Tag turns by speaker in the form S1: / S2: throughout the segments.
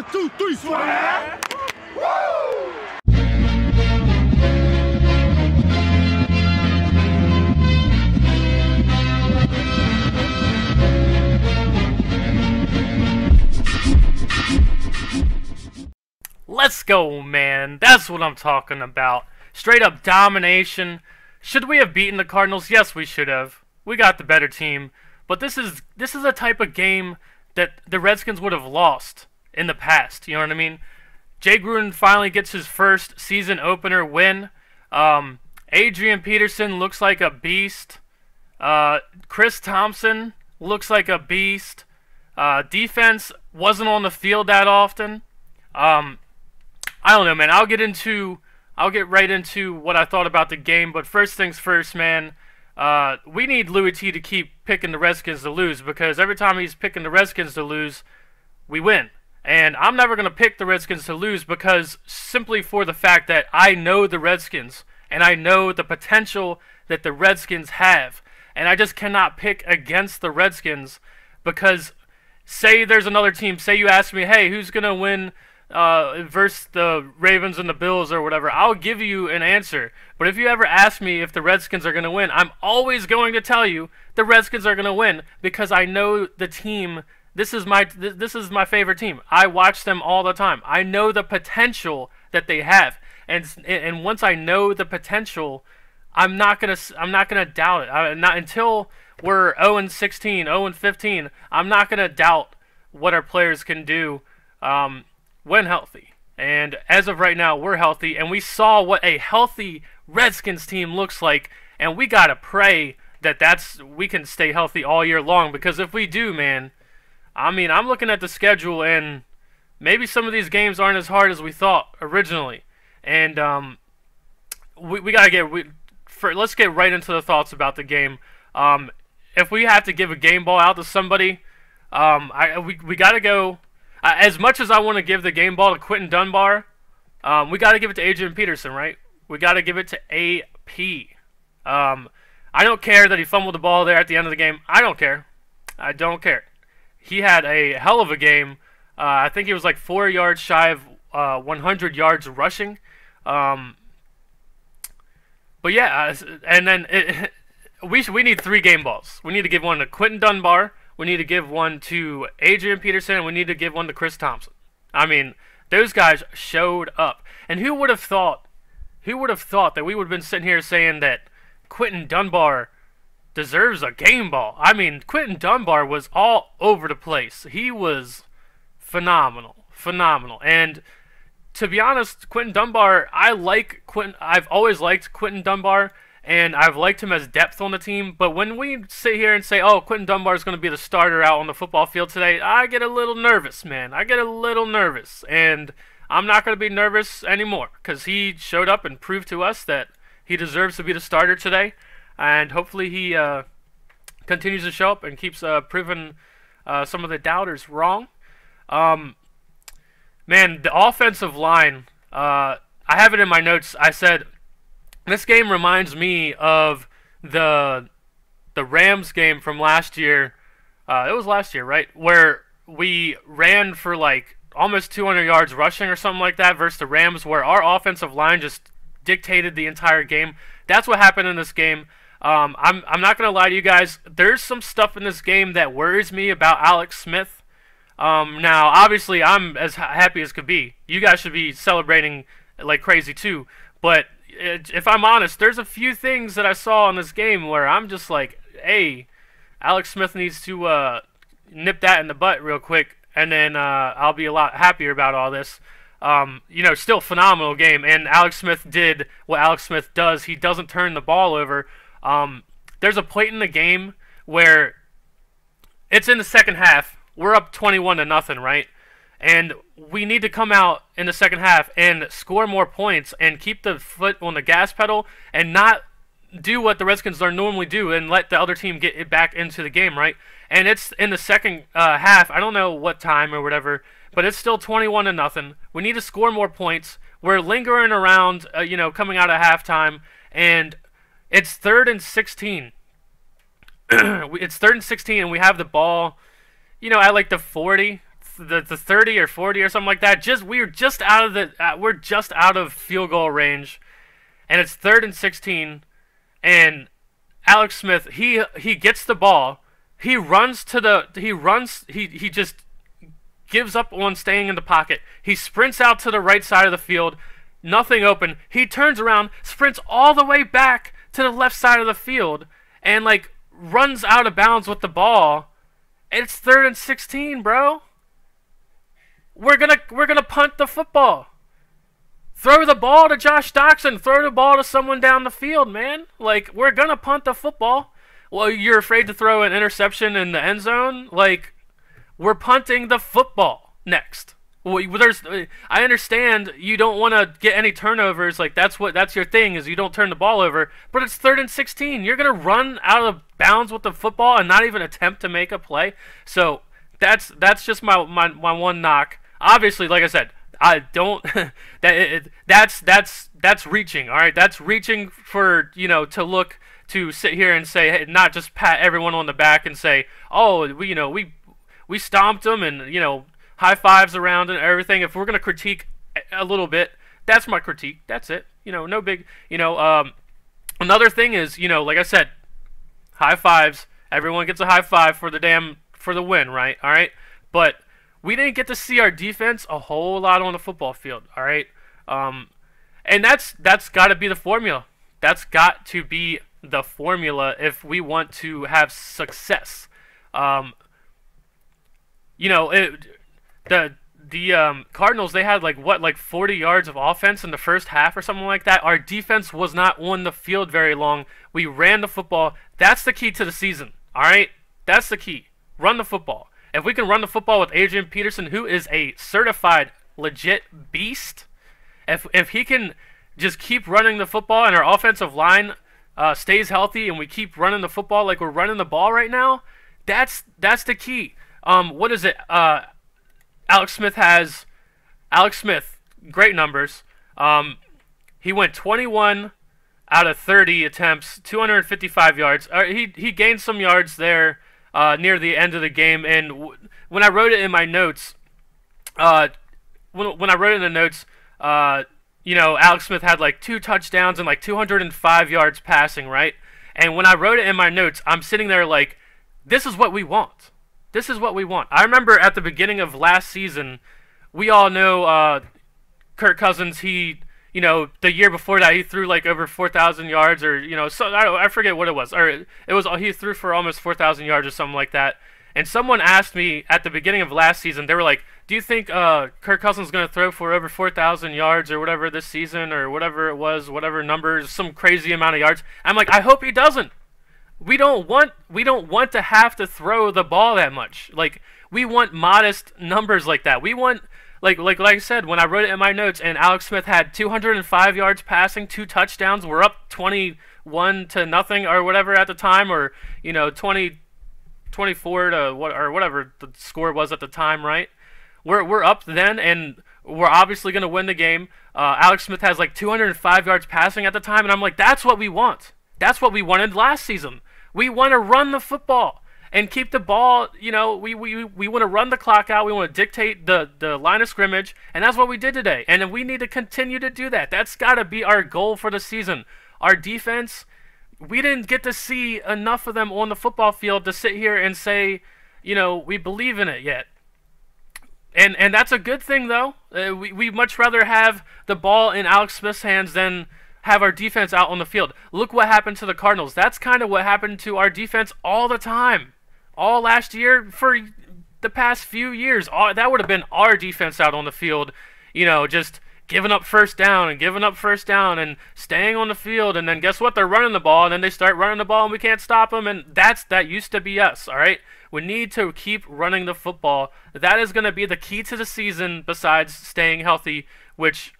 S1: 1, 2, 3, swag! Woo!
S2: Let's go, man. That's what I'm talking about. Straight up domination. Should we have beaten the Cardinals? Yes, we should have. We got the better team. But this is a type of game that the Redskins would have lost in the past. You know what I mean? Jay Gruden finally gets his first season opener win. Adrian Peterson looks like a beast. Chris Thompson looks like a beast. Defense wasn't on the field that often. I don't know, man. I'll get right into what I thought about the game, but first things first, man. We need Louis T to keep picking the Redskins to lose, because every time he's picking the Redskins to lose, we win. And I'm never going to pick the Redskins to lose, because simply for the fact that I know the Redskins, and I know the potential that the Redskins have. And I just cannot pick against the Redskins, because say there's another team, say you ask me, hey, who's going to win versus the Ravens and the Bills or whatever, I'll give you an answer. But if you ever ask me if the Redskins are going to win, I'm always going to tell you the Redskins are going to win, because I know the team. This is my favorite team. I watch them all the time. I know the potential that they have, and once I know the potential, I'm not gonna doubt it. Not until we're 0-16, 0-15. I'm not gonna doubt what our players can do when healthy. And as of right now, we're healthy, and we saw what a healthy Redskins team looks like, and we gotta pray that we can stay healthy all year long, because if we do, man, I mean, I'm looking at the schedule, and maybe some of these games aren't as hard as we thought originally. And we gotta let's get right into the thoughts about the game. If we have to give a game ball out to somebody, we gotta go. As much as I want to give the game ball to Quentin Dunbar, we got to give it to Adrian Peterson, right? We got to give it to AP. I don't care that he fumbled the ball there at the end of the game. I don't care. I don't care. He had a hell of a game. I think he was like 4 yards shy of 100 yards rushing. But yeah, and then we need 3 game balls. We need to give one to Quentin Dunbar. We need to give one to Adrian Peterson, and we need to give one to Chris Thompson. I mean, those guys showed up. And who would have thought that we would have been sitting here saying that Quentin Dunbar deserves a game ball? I mean, Quentin Dunbar was all over the place. He was phenomenal. And to be honest, Quentin Dunbar, I've always liked Quentin Dunbar, and I've liked him as depth on the team. But when we sit here and say, oh, Quentin Dunbar is going to be the starter out on the football field today, I get a little nervous, man. I get a little nervous. And I'm not going to be nervous anymore, because he showed up and proved to us that he deserves to be the starter today. And hopefully he continues to show up and keeps proving some of the doubters wrong. Man, the offensive line, I have it in my notes. I said, this game reminds me of the Rams game from last year. It was last year, right? Where we ran for like almost 200 yards rushing or something like that versus the Rams, where our offensive line just dictated the entire game. That's what happened in this game. I'm not going to lie to you guys. There's some stuff in this game that worries me about Alex Smith. Now, obviously, I'm as happy as could be. You guys should be celebrating like crazy too. But if I'm honest, there's a few things that I saw in this game where I'm just like, hey, Alex Smith needs to nip that in the butt real quick, and then I'll be a lot happier about all this. Still phenomenal game, and Alex Smith did what Alex Smith does. He doesn't turn the ball over. There's a point in the game where it's in the second half. We're up 21-0, right? And we need to come out in the second half and score more points and keep the foot on the gas pedal and not do what the Redskins normally do and let the other team get it back into the game, right? And it's in the second half. I don't know what time or whatever, but it's still 21-0. We need to score more points. We're lingering around, coming out of halftime, and it's 3rd and 16. It's 3rd and 16, and we have the ball, at like the 40, the 30 or 40 or something like that. We're just out of field goal range, and it's 3rd and 16, and Alex Smith he gets the ball, he just gives up on staying in the pocket. He sprints out to the right side of the field, nothing open. He turns around, sprints all the way back to the left side of the field, and like runs out of bounds with the ball. It's 3rd and 16, bro. We're gonna punt the football. Throw the ball to Josh Doxson. Throw the ball to someone down the field, man. Like, we're gonna punt the football. Well, you're afraid to throw an interception in the end zone? Like, we're punting the football next. Well, I understand you don't want to get any turnovers. Like, that's your thing, is you don't turn the ball over. But it's 3rd and 16. You're gonna run out of bounds with the football and not even attempt to make a play. So that's just my one knock. Obviously, like I said, I don't. That's reaching. All right, that's reaching for to sit here and say, hey, not just pat everyone on the back and say, oh, we stomped them and high fives around and everything. If we're gonna critique a little bit, that's my critique. That's it. No big. Another thing is, like I said, high fives. Everyone gets a high five for the win, right? All right, but we didn't get to see our defense a whole lot on the football field. All right, and that's got to be the formula. That's got to be the formula if we want to have success. The Cardinals, they had like 40 yards of offense in the first half or something like that. Our defense was not on the field very long. We ran the football. That's the key to the season. All right, that's the key. Run the football. If we can run the football with Adrian Peterson, who is a certified legit beast, if he can just keep running the football and our offensive line stays healthy and we keep running the football like we're running the ball right now, that's the key. What is it? Alex Smith, great numbers. He went 21 out of 30 attempts, 255 yards. He gained some yards there near the end of the game. And when I wrote it in my notes, Alex Smith had like 2 touchdowns and like 205 yards passing, right? And when I wrote it in my notes, I'm sitting there like, this is what we want. This is what we want. I remember at the beginning of last season, we all know Kirk Cousins, the year before that, he threw like over 4,000 yards or, so I forget what it was. Or he threw for almost 4,000 yards or something like that. And someone asked me at the beginning of last season, they were like, do you think Kirk Cousins is going to throw for over 4,000 yards or whatever this season or whatever it was, whatever numbers, some crazy amount of yards? I'm like, I hope he doesn't. We don't want to have to throw the ball that much. Like, we want modest numbers like that. We want like I said, when I wrote it in my notes, and Alex Smith had 205 yards passing, 2 touchdowns. We're up 21-0 or whatever at the time, or 24 to what or whatever the score was at the time, right? We're up then, and we're obviously going to win the game. Alex Smith has like 205 yards passing at the time, and I'm like, that's what we want. That's what we wanted last season. We want to run the football and keep the ball, we want to run the clock out. We want to dictate the line of scrimmage, and that's what we did today. And we need to continue to do that. That's got to be our goal for the season. Our defense, we didn't get to see enough of them on the football field to sit here and say, we believe in it yet. And that's a good thing, though. We much rather have the ball in Alex Smith's hands than have our defense out on the field. Look what happened to the Cardinals. That's kind of what happened to our defense all the time. All last year, for the past few years, that would have been our defense out on the field, just giving up first down and staying on the field. And then guess what? They're running the ball, and then they start running the ball, and we can't stop them. And that used to be us, all right? We need to keep running the football. That is going to be the key to the season besides staying healthy, which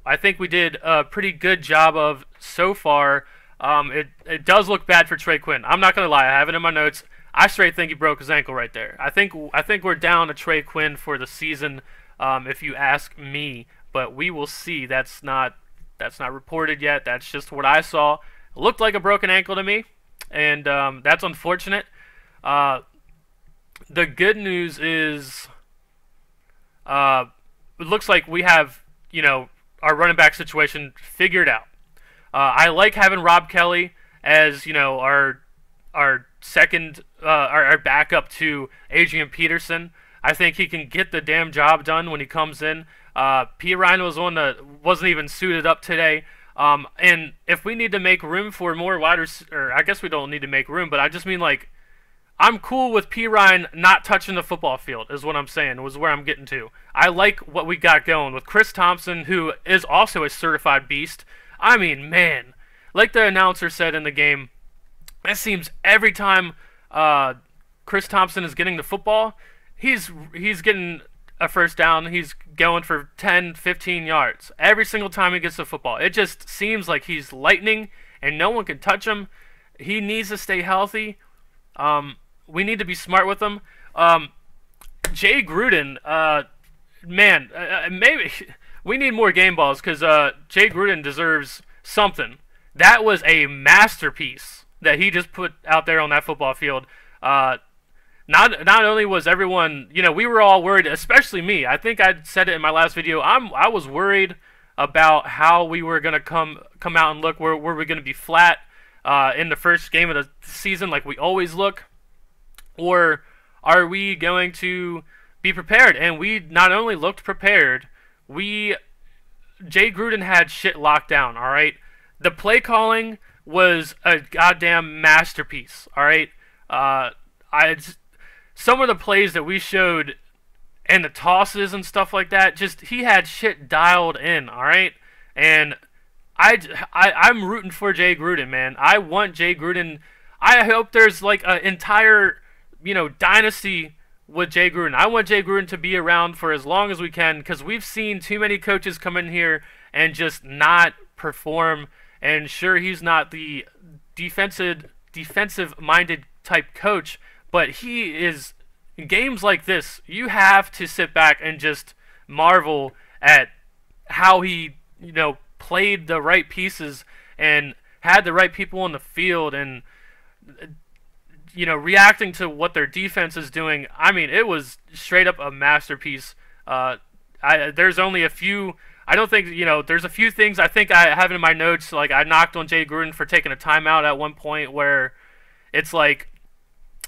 S2: I think we did a pretty good job of so far. It does look bad for Trey Quinn. I'm not going to lie. I have it in my notes. I straight think he broke his ankle right there. I think we're down to Trey Quinn for the season, if you ask me. But we will see. That's not reported yet. That's just what I saw. It looked like a broken ankle to me, and that's unfortunate. The good news is it looks like we have, our running back situation figured out. I like having Rob Kelly as, our second, our backup to Adrian Peterson. I think he can get the damn job done when he comes in. P. Ryan wasn't even suited up today. And if we need to make room for more wide receivers, I guess we don't need to make room, but I just mean like, I'm cool with P. Ryan not touching the football field, is what I'm saying, was where I'm getting to. I like what we got going with Chris Thompson, who is also a certified beast. I mean, man, like the announcer said in the game, it seems every time Chris Thompson is getting the football, he's getting a first down. He's going for 10, 15 yards every single time he gets the football. It just seems like he's lightning, and no one can touch him. He needs to stay healthy. We need to be smart with him. Jay Gruden, maybe we need more game balls because Jay Gruden deserves something. That was a masterpiece that he just put out there on that football field. Not only was everyone, we were all worried, especially me. I think I said it in my last video. I was worried about how we were gonna come out and look. Were we gonna be flat in the first game of the season like we always look? Or are we going to be prepared? And we not only looked prepared, Jay Gruden had shit locked down, all right? The play calling was a goddamn masterpiece, all right? Some of the plays that we showed and the tosses and stuff like that, just he had shit dialed in, all right? And I'm rooting for Jay Gruden, man. I want Jay Gruden. I hope there's like an entire dynasty with Jay Gruden. I want Jay Gruden to be around for as long as we can because we've seen too many coaches come in here and just not perform. And sure, he's not the defensive-minded type coach, but he is. In games like this, you have to sit back and just marvel at how he, played the right pieces and had the right people on the field and reacting to what their defense is doing. I mean, it was straight up a masterpiece. There's only a few. I don't think there's a few things I think I have in my notes. Like I knocked on Jay Gruden for taking a timeout at one point where it's like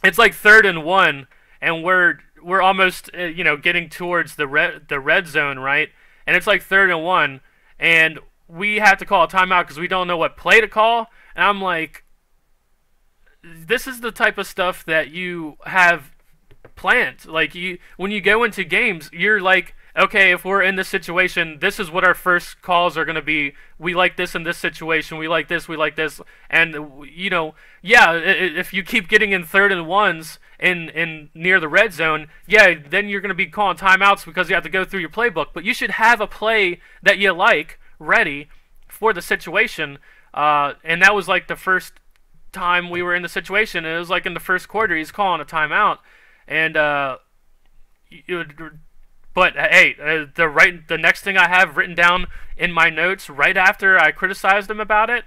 S2: 3rd and 1, and we're almost getting towards the red zone, right? And it's like 3rd and 1, and we have to call a timeout because we don't know what play to call. And I'm like, this is the type of stuff that you have planned. Like when you go into games, you're like, okay, if we're in this situation, this is what our first calls are going to be. We like this in this situation. We like this. And, if you keep getting in 3rd and 1s in near the red zone, then you're going to be calling timeouts because you have to go through your playbook. But you should have a play that you like ready for the situation. And that was like the first time we were in the situation. It was like in the first quarter, he's calling a timeout. And, but hey, the next thing I have written down in my notes right after I criticized him about it,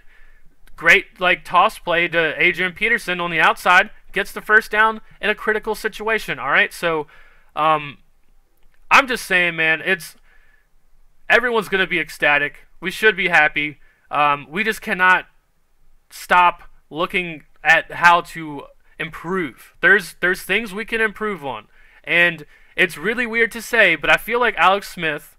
S2: great toss play to Adrian Peterson on the outside, gets the first down in a critical situation. All right, so I'm just saying, man, everyone's gonna be ecstatic. We should be happy. We just cannot stop looking at how to improve. There's things we can improve on, and it's really weird to say, but I feel like Alex Smith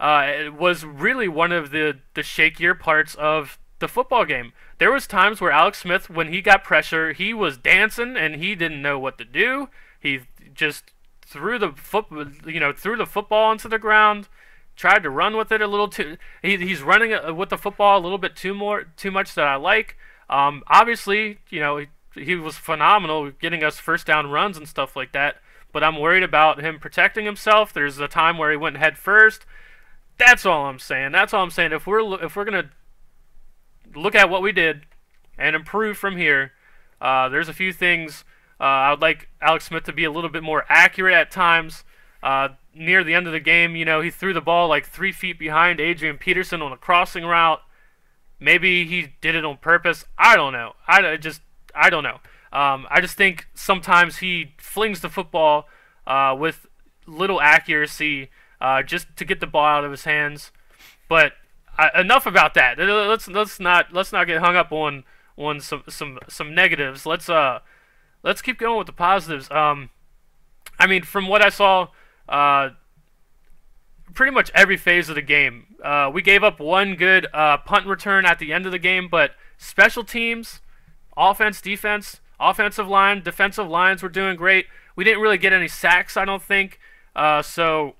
S2: was really one of the shakier parts of the football game. There was times where Alex Smith, when he got pressure, he was dancing and he didn't know what to do. He just threw the football into the ground, tried to run with it a little too. He's running with the football a little bit too much that I like. Obviously, he was phenomenal getting us first down runs and stuff like that. But I'm worried about him protecting himself. There's a time where he went head first. That's all I'm saying. If we're gonna look at what we did and improve from here, there's a few things. I would like Alex Smith to be a little bit more accurate at times. Near the end of the game, he threw the ball like 3 feet behind Adrian Peterson on a crossing route. Maybe he did it on purpose. I don't know. I don't know. I just think sometimes he flings the football with little accuracy. just to get the ball out of his hands. But enough about that. Let's not get hung up on some negatives. Let's keep going with the positives. I mean, from what I saw, pretty much every phase of the game. We gave up one good punt return at the end of the game, but special teams, offense, defense, offensive line, defensive lines were doing great. We didn't really get any sacks, I don't think. So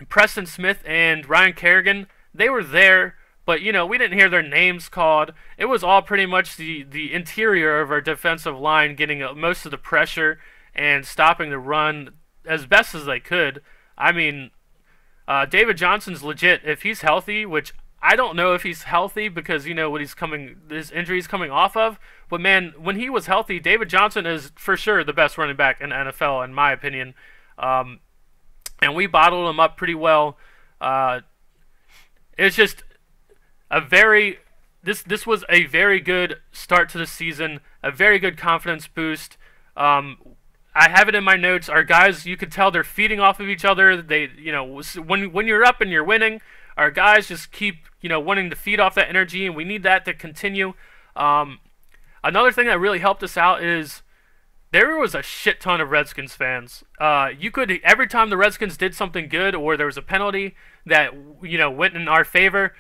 S2: Preston Smith and Ryan Kerrigan, they were there, but we didn't hear their names called. It was all pretty much the interior of our defensive line getting most of the pressure and stopping the run as best as they could. I mean, David Johnson's legit if he's healthy, which I don't know if he's healthy because what his injury's coming off of. But man, when he was healthy, David Johnson is for sure the best running back in the NFL in my opinion. And we bottled him up pretty well. It's just this was a very good start to the season, a very good confidence boost. I have it in my notes. Our guys, you could tell they're feeding off of each other. They, when you're up and you're winning, our guys just keep, wanting to feed off that energy, and we need that to continue. Another thing that really helped us out is there was a shit ton of Redskins fans. You could, every time the Redskins did something good or there was a penalty that, went in our favor,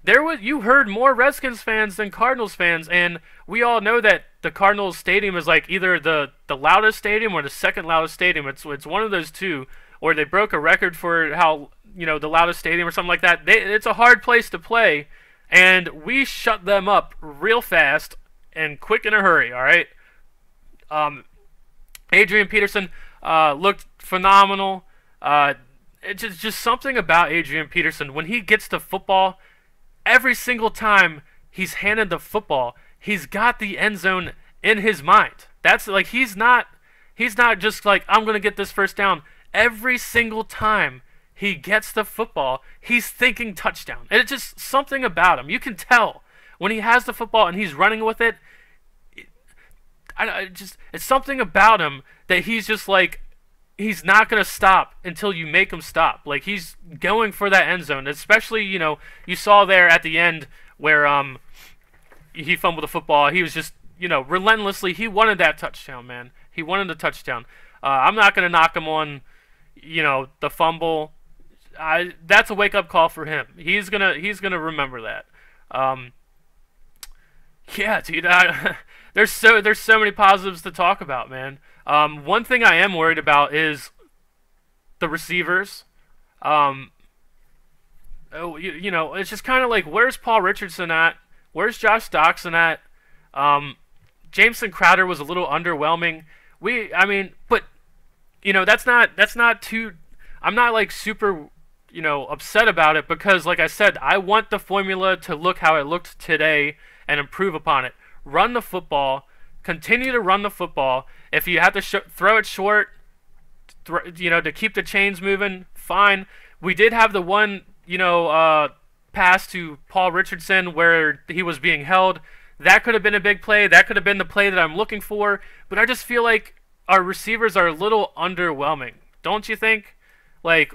S2: you heard more Redskins fans than Cardinals fans, and we all know that the Cardinals stadium is like either the loudest stadium or the second loudest stadium. It's one of those two, or they broke a record for how the loudest stadium or something like that. It's a hard place to play, and we shut them up real fast and quick in a hurry. All right. Adrian Peterson looked phenomenal. It's just something about Adrian Peterson when he gets the football. Every single time he's handed the football, he's got the end zone in his mind. That's like he's not just like I'm going to get this first down. Every single time he gets the football, he's thinking touchdown. And it's just something about him. You can tell when he has the football and he's running with it. It's something about him that he's just like he's not going to stop until you make him stop. Like, he's going for that end zone. Especially, you saw there at the end where he fumbled the football. He was just, relentlessly, he wanted that touchdown, man. He wanted the touchdown. I'm not going to knock him on, the fumble. That's a wake-up call for him. He's gonna remember that. Yeah, dude. There's so many positives to talk about, man. One thing I am worried about is the receivers. It's just kind of like, where's Paul Richardson at? Where's Josh Doxson at? Jameson Crowder was a little underwhelming. But that's not too. I'm not like super, upset about it because, like I said, I want the formula to look how it looked today and improve upon it. Run the football. Continue to run the football. If you have to throw it short, to keep the chains moving, fine. We did have the one, pass to Paul Richardson where he was being held. That could have been a big play. That could have been the play that I'm looking for. But I just feel like our receivers are a little underwhelming. Don't you think? Like,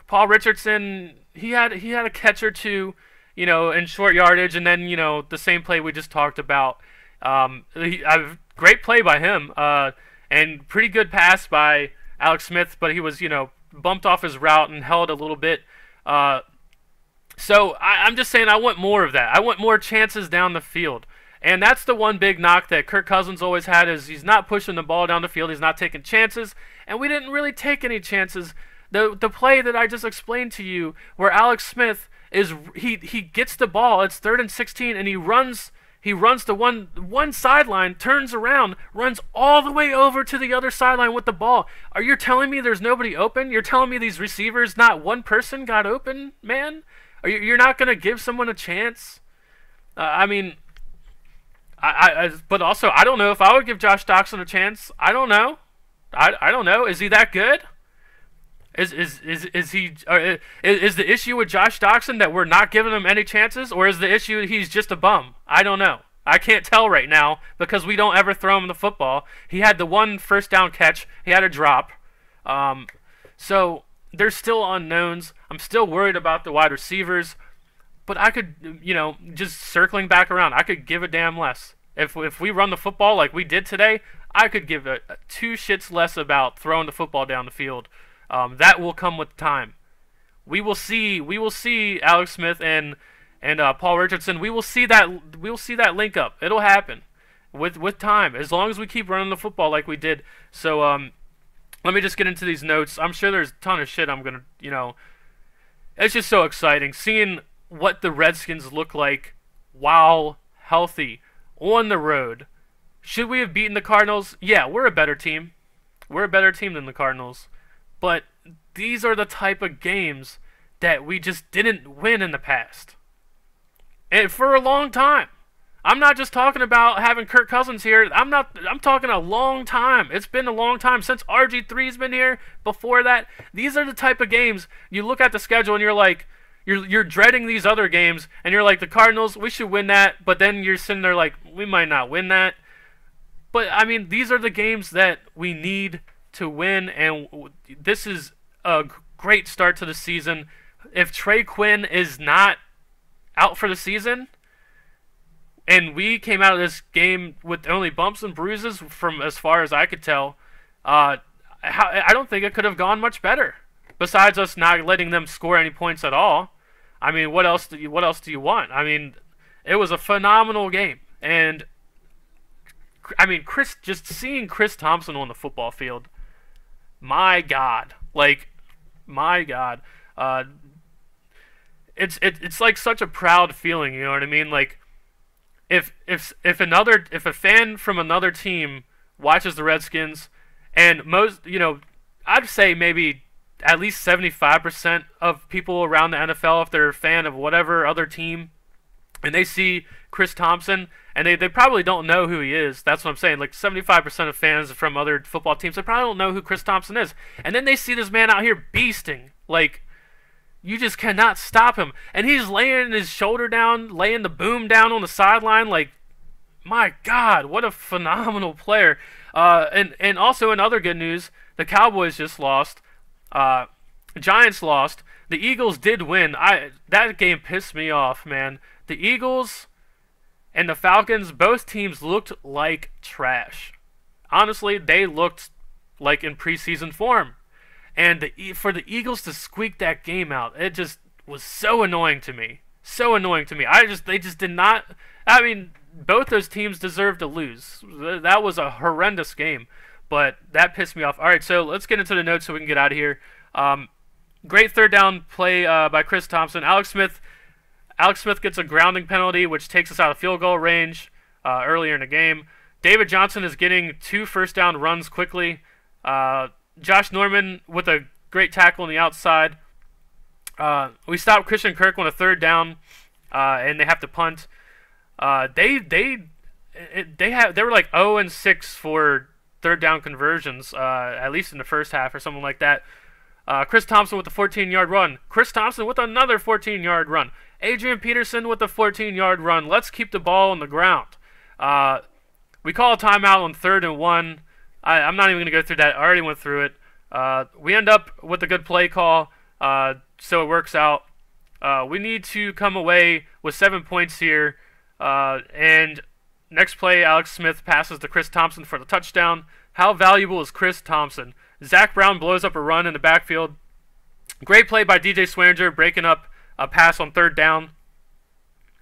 S2: Paul Richardson, he had a catch or two, in short yardage, and then, the same play we just talked about. Great play by him, and pretty good pass by Alex Smith, but he was, bumped off his route and held a little bit. So I'm just saying I want more of that. I want more chances down the field. And that's the one big knock that Kirk Cousins always had is he's not pushing the ball down the field. He's not taking chances. And we didn't really take any chances. The play that I just explained to you where Alex Smith he gets the ball, it's 3rd and 16, and he runs to one sideline, turns around, runs all the way over to the other sideline with the ball. Are you telling me there's nobody open? You're telling me these receivers, not one person got open, man? You're not going to give someone a chance? But also, I don't know if I would give Josh Doxson a chance. I don't know. I don't know. Is he that good? Is he? Is the issue with Josh Doxson that we're not giving him any chances, or is the issue he's just a bum? I don't know. I can't tell right now because we don't ever throw him the football. He had the one first down catch. He had a drop. So there's still unknowns. I'm still worried about the wide receivers, but I could, just circling back around, I could give a damn less. If we run the football like we did today, I could give a two shits less about throwing the football down the field. That will come with time. We will see Alex Smith and Paul Richardson. We will see that link up. It'll happen with time, as long as we keep running the football like we did. So let me just get into these notes. I'm sure there's a ton of shit I'm gonna, it's just so exciting seeing what the Redskins look like while healthy on the road. Should we have beaten the Cardinals? Yeah, we're a better team. We're a better team than the Cardinals. But these are the type of games that we just didn't win in the past. And for a long time. I'm not just talking about having Kirk Cousins here. I'm talking a long time. It's been a long time since RG3's been here. Before that, these are the type of games you look at the schedule and you're like, you're dreading these other games, and you're like, the Cardinals, we should win that, but then you're sitting there like, we might not win that. But I mean, these are the games that we need to win, and this is a great start to the season. If Trey Quinn is not out for the season, and we came out of this game with only bumps and bruises from as far as I could tell, I don't think it could have gone much better. Besides us not letting them score any points at all. I mean, what else do you want? I mean, it was a phenomenal game. And I mean, just seeing Chris Thompson on the football field, my God. Like, my God. It's like such a proud feeling, you know what I mean? Like, if a fan from another team watches the Redskins, and most, I'd say maybe at least 75% of people around the NFL, if they're a fan of whatever other team, and they see Chris Thompson, and they probably don't know who he is. That's what I'm saying. Like 75% of fans from other football teams, they probably don't know who Chris Thompson is. And then they see this man out here beasting. Like, you just cannot stop him. And he's laying his shoulder down, laying the boom down on the sideline. Like, my God, what a phenomenal player. And also in other good news, the Cowboys just lost. Giants lost. The Eagles did win. That game pissed me off, man. The Eagles and the Falcons, both teams looked like trash. Honestly, they looked like in preseason form. And for the Eagles to squeak that game out, it just was so annoying to me. So annoying to me. They just did not. I mean, both those teams deserved to lose. That was a horrendous game. But that pissed me off. All right, so let's get into the notes so we can get out of here. Great third down play by Chris Thompson. Alex Smith gets a grounding penalty, which takes us out of field goal range earlier in the game. David Johnson is getting 2 first down runs quickly. Josh Norman with a great tackle on the outside. We stopped Christian Kirk on a third down, and they have to punt. They were like 0-6 for third down conversions, at least in the first half or something like that. Chris Thompson with a 14-yard run. Chris Thompson with another 14-yard run. Adrian Peterson with a 14-yard run. Let's keep the ball on the ground. We call a timeout on 3rd and 1. I'm not even going to go through that. I already went through it. We end up with a good play call, so it works out. We need to come away with 7 points here. And next play, Alex Smith passes to Chris Thompson for the touchdown. How valuable is Chris Thompson? Zach Brown blows up a run in the backfield. Great play by DJ Swearinger, breaking up a pass on 3rd down.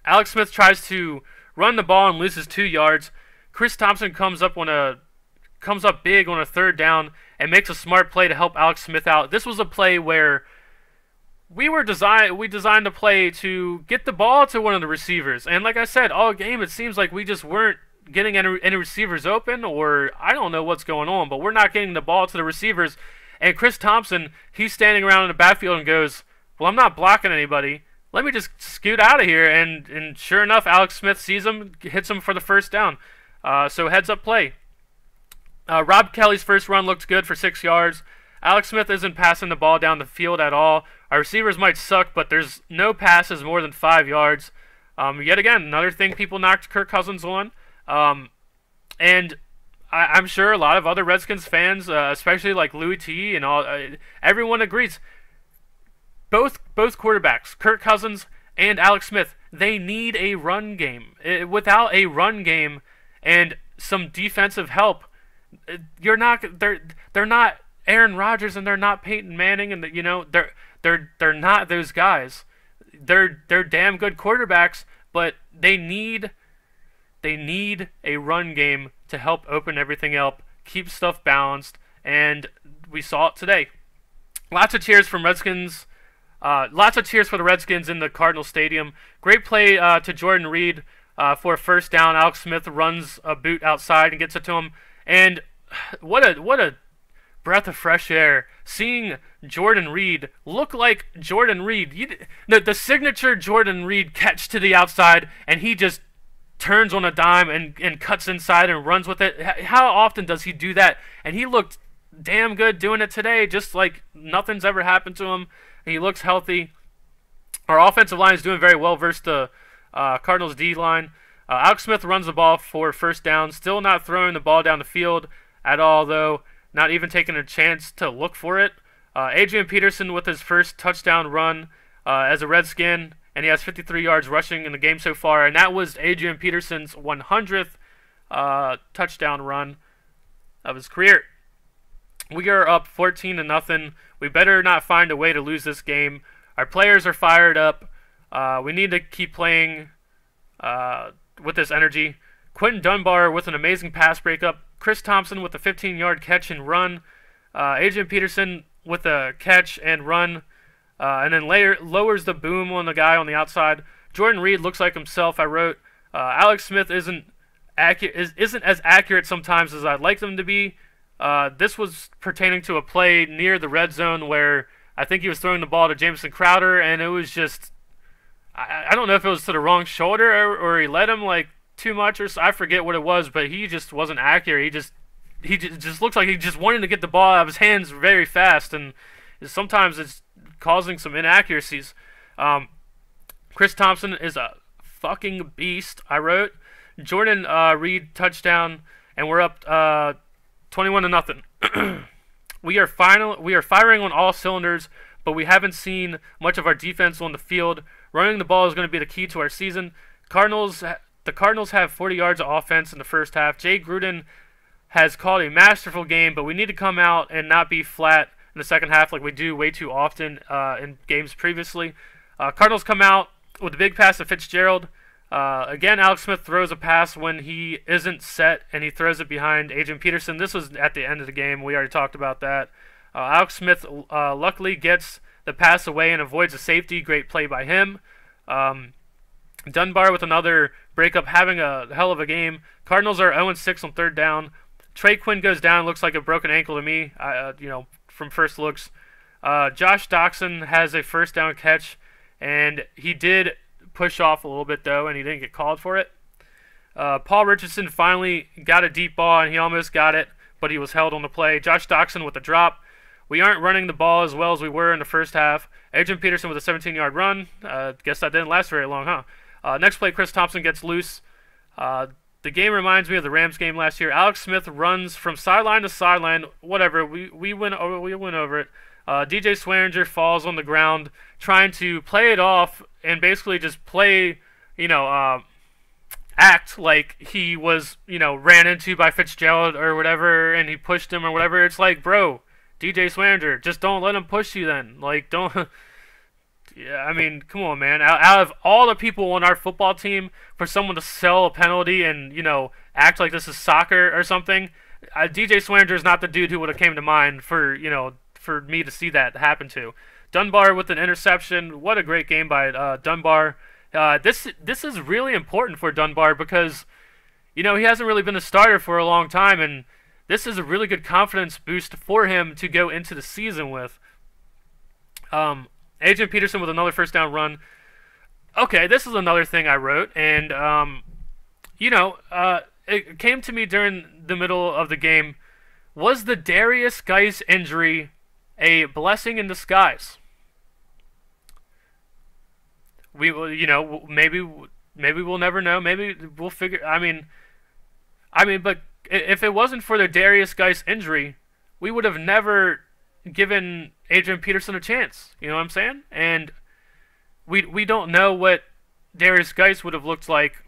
S2: Alex Smith tries to run the ball and loses 2 yards. Chris Thompson comes up big on a 3rd down and makes a smart play to help Alex Smith out. This was a play where we designed a play to get the ball to one of the receivers. And like I said, all game it seems like we just weren't getting any receivers open, or I don't know what's going on, but we're not getting the ball to the receivers. And Chris Thompson, he's standing around in the backfield and goes, well, I'm not blocking anybody. Let me just scoot out of here. And sure enough, Alex Smith sees him, hits him for the first down. So heads up play. Rob Kelly's first run looked good for 6 yards. Alex Smith isn't passing the ball down the field at all. Our receivers might suck, but there's no passes more than 5 yards. Yet again, another thing people knocked Kirk Cousins on. And I'm sure a lot of other Redskins fans, especially like Louis T and all, everyone agrees. both quarterbacks, Kirk Cousins and Alex Smith, they need a run game. Without a run game and some defensive help, they're not Aaron Rodgers and they're not Peyton Manning, and they're not those guys. They're damn good quarterbacks, but they need a run game to help open everything up, keep stuff balanced, and we saw it today. Lots of cheers from Redskins. Lots of cheers for the Redskins in the Cardinals stadium. Great play to Jordan Reed for a first down. Alex Smith runs a boot outside and gets it to him. And what a breath of fresh air seeing Jordan Reed look like Jordan Reed. The signature Jordan Reed catch to the outside, and he just turns on a dime and cuts inside and runs with it. How often does he do that? And he looked damn good doing it today, just like nothing's ever happened to him. He looks healthy. Our offensive line is doing very well versus the Cardinals D-line. Alex Smith runs the ball for first down, still not throwing the ball down the field at all, though, not even taking a chance to look for it. Adrian Peterson with his first touchdown run as a Redskin, and he has 53 yards rushing in the game so far, and that was Adrian Peterson's 100th touchdown run of his career. We are up 14-0. We better not find a way to lose this game. Our players are fired up. We need to keep playing with this energy. Quentin Dunbar with an amazing pass breakup. Chris Thompson with a 15-yard catch and run. Adrian Peterson with a catch and run. And then lowers the boom on the guy on the outside. Jordan Reed looks like himself. I wrote, Alex Smith isn't as accurate sometimes as I'd like them to be. This was pertaining to a play near the red zone where I think he was throwing the ball to Jamison Crowder, and it was just, I don't know if it was to the wrong shoulder or he let him like too much, or I forget what it was, but he just wasn't accurate. He just looks like he just wanted to get the ball out of his hands very fast, and sometimes it's causing some inaccuracies. Chris Thompson is a fucking beast, I wrote. Jordan Reed touchdown, and we're up 21-0. We are firing on all cylinders, but we haven't seen much of our defense on the field. Running the ball is going to be the key to our season. The Cardinals have 40 yards of offense in the first half. Jay Gruden has called a masterful game, but we need to come out and not be flat in the second half like we do way too often in games previously. Cardinals come out with a big pass to Fitzgerald. Again, Alex Smith throws a pass when he isn't set, and he throws it behind Adrian Peterson. This was at the end of the game. We already talked about that. Alex Smith luckily gets the pass away and avoids a safety. Great play by him. Dunbar with another breakup, having a hell of a game. Cardinals are 0-6 on third down. Trey Quinn goes down, looks like a broken ankle to me, from first looks. Josh Doxson has a first down catch, and he did push off a little bit, though, and he didn't get called for it. Paul Richardson finally got a deep ball, and he almost got it, but he was held on the play. Josh Doxson with a drop. We aren't running the ball as well as we were in the first half. Adrian Peterson with a 17-yard run. Guess that didn't last very long, huh? Next play, Chris Thompson gets loose. The game reminds me of the Rams game last year. Alex Smith runs from sideline to sideline. Whatever, we went over it. DJ Swearinger falls on the ground trying to play it off and basically just play, act like he was, ran into by Fitzgerald or whatever, and he pushed him or whatever. It's like, bro, DJ Swearinger, just don't let him push you then. Like, don't... Yeah, I mean, come on, man. Out of all the people on our football team, for someone to sell a penalty and, act like this is soccer or something, DJ Swearinger is not the dude who would have came to mind for me to see that happen to. Dunbar with an interception. What a great game by Dunbar. This is really important for Dunbar because, he hasn't really been a starter for a long time, and this is a really good confidence boost for him to go into the season with. Adrian Peterson with another first down run. Okay, this is another thing I wrote, and, it came to me during the middle of the game. Was the Darius Geis injury a blessing in disguise? We will, maybe we'll never know. Maybe we'll figure. I mean, but if it wasn't for the Darius Geis injury, we would have never, given Adrian Peterson a chance. You know what I'm saying? And we don't know what Darius Geis would have looked like,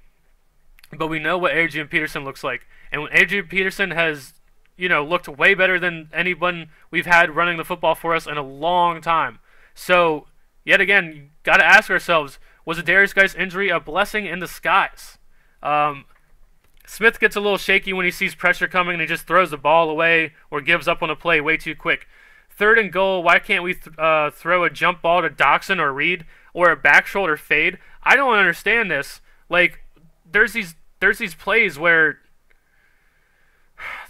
S2: but we know what Adrian Peterson looks like. And when Adrian Peterson has, looked way better than anyone we've had running the football for us in a long time. So, yet again, you got to ask ourselves, was a Darius Geis injury a blessing in disguise? Smith gets a little shaky when he sees pressure coming and he just throws the ball away or gives up on a play way too quick. 3rd and goal, why can't we throw a jump ball to Doxson or Reed or a back shoulder fade? I don't understand this. Like, there's these plays where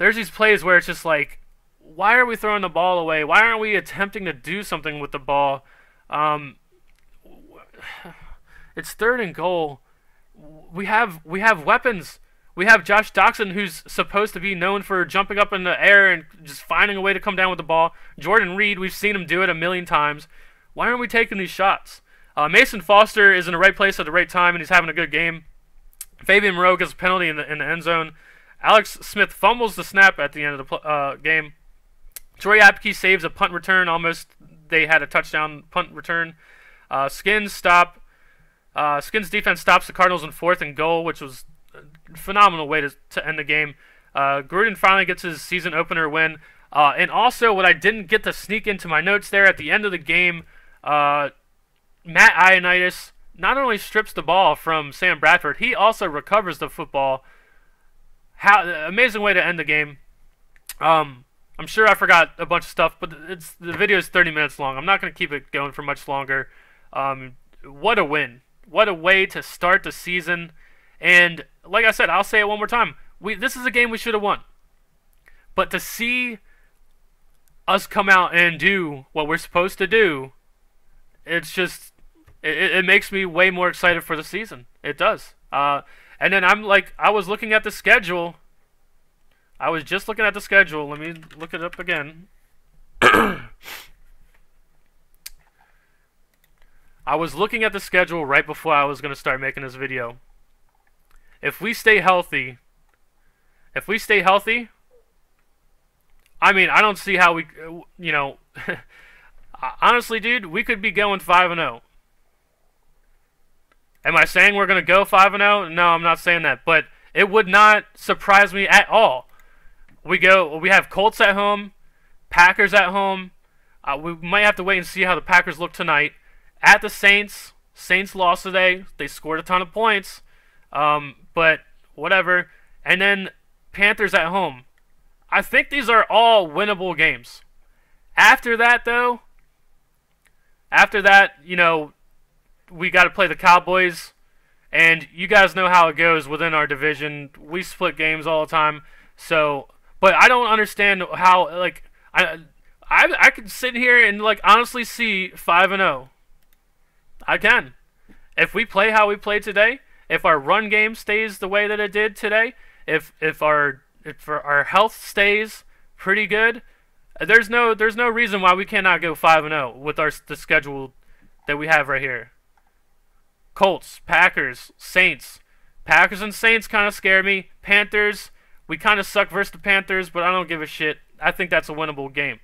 S2: it's just like, why are we throwing the ball away? Why aren't we attempting to do something with the ball? It's 3rd and goal. We have weapons. We have Josh Doxson, who's supposed to be known for jumping up in the air and just finding a way to come down with the ball. Jordan Reed, we've seen him do it a million times. Why aren't we taking these shots? Mason Foster is in the right place at the right time, and he's having a good game. Fabian Moreau gets a penalty in the end zone. Alex Smith fumbles the snap at the end of the game. Troy Apke saves a punt return. Almost they had a touchdown punt return. Skins defense stops the Cardinals in 4th and goal, which was a phenomenal way to end the game. Gruden finally gets his season opener win. And also, what I didn't get to sneak into my notes there at the end of the game, Matt Ioannidis not only strips the ball from Sam Bradford, he also recovers the football. Amazing way to end the game. I'm sure I forgot a bunch of stuff, but the video is 30 minutes long. I'm not going to keep it going for much longer. What a win. What a way to start the season. And like I said, I'll say it one more time. This is a game we should have won. But to see us come out and do what we're supposed to do, it's just, it makes me way more excited for the season. It does. And then I was looking at the schedule. I was just looking at the schedule. Let me look it up again. I was looking at the schedule right before I was going to start making this video. If we stay healthy, I mean, I don't see how we, honestly, dude, we could be going 5-0. Am I saying we're going to go 5-0? No, I'm not saying that, but it would not surprise me at all. We have Colts at home, Packers at home. We might have to wait and see how the Packers look tonight. At the Saints. Saints lost today. They scored a ton of points. But whatever. And then Panthers at home. I think these are all winnable games. After that, though, we got to play the Cowboys. And you guys know how it goes within our division. We split games all the time. So, but I don't understand how, I could sit here and, honestly see 5-0. I can. If we play how we played today, if our run game stays the way that it did today, if our health stays pretty good, there's no reason why we cannot go 5-0 with the schedule that we have right here. Colts, Packers, Saints. Packers and Saints kind of scare me. Panthers, we kind of suck versus the Panthers, but I don't give a shit. I think that's a winnable game.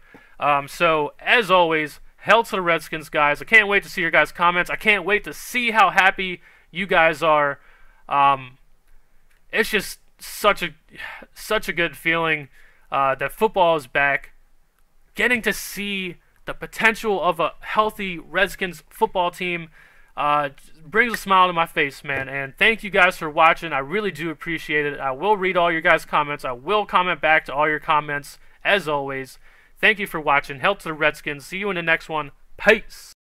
S2: So, as always, hell to the Redskins, guys. I can't wait to see your guys' comments. I can't wait to see how happy you guys are. It's just such a good feeling that football is back. Getting to see the potential of a healthy Redskins football team brings a smile to my face, man. And thank you guys for watching. I really do appreciate it. I will read all your guys' comments. I will comment back to all your comments, as always. Thank you for watching. Hell to the Redskins. See you in the next one. Peace.